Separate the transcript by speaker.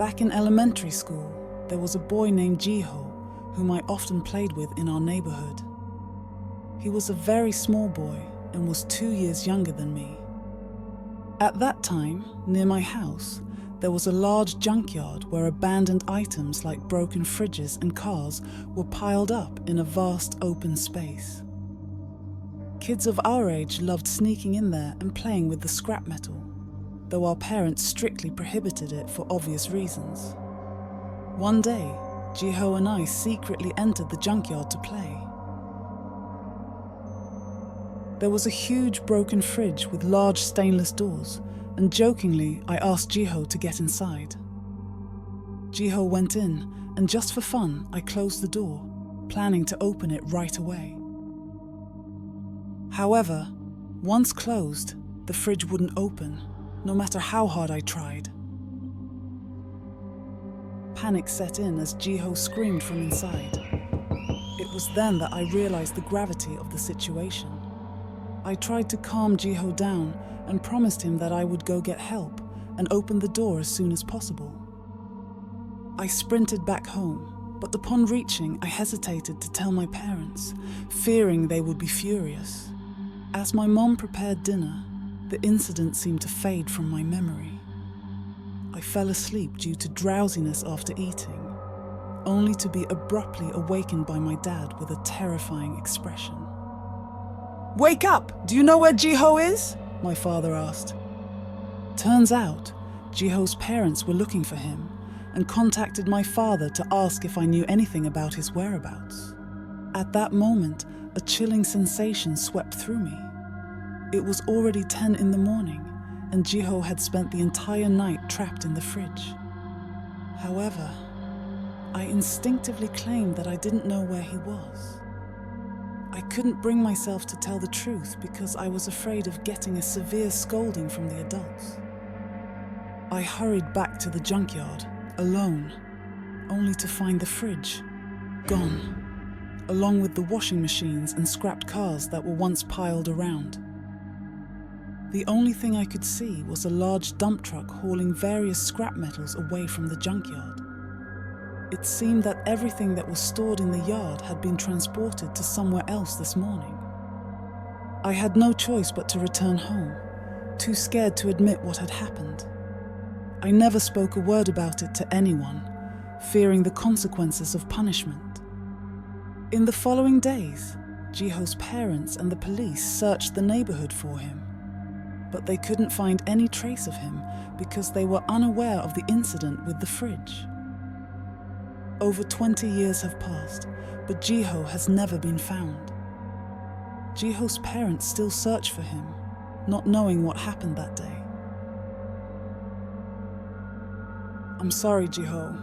Speaker 1: Back in elementary school, there was a boy named Jiho whom I often played with in our neighborhood. He was a very small boy and was 2 years younger than me. At that time, near my house, there was a large junkyard where abandoned items like broken fridges and cars were piled up in a vast open space. Kids of our age loved sneaking in there and playing with the scrap metal, though our parents strictly prohibited it for obvious reasons. One day, Jiho and I secretly entered the junkyard to play. There was a huge broken fridge with large stainless doors, and jokingly I asked Jiho to get inside. Jiho went in, and just for fun I closed the door, planning to open it right away. However, once closed, the fridge wouldn't open, no matter how hard I tried. Panic set in as Jiho screamed from inside. It was then that I realized the gravity of the situation. I tried to calm Jiho down and promised him that I would go get help and open the door as soon as possible. I sprinted back home, but upon reaching, I hesitated to tell my parents, fearing they would be furious. As my mom prepared dinner, the incident seemed to fade from my memory. I fell asleep due to drowsiness after eating, only to be abruptly awakened by my dad with a terrifying expression. "Wake up! Do you know where Jiho is?" my father asked. Turns out, Jiho's parents were looking for him and contacted my father to ask if I knew anything about his whereabouts. At that moment, a chilling sensation swept through me. It was already 10 in the morning, and Jiho had spent the entire night trapped in the fridge. However, I instinctively claimed that I didn't know where he was. I couldn't bring myself to tell the truth because I was afraid of getting a severe scolding from the adults. I hurried back to the junkyard, alone, only to find the fridge gone, along with the washing machines and scrapped cars that were once piled around. The only thing I could see was a large dump truck hauling various scrap metals away from the junkyard. It seemed that everything that was stored in the yard had been transported to somewhere else this morning. I had no choice but to return home, too scared to admit what had happened. I never spoke a word about it to anyone, fearing the consequences of punishment. In the following days, Jiho's parents and the police searched the neighborhood for him, but they couldn't find any trace of him because they were unaware of the incident with the fridge. Over 20 years have passed, but Jiho has never been found. Jiho's parents still search for him, not knowing what happened that day. I'm sorry, Jiho.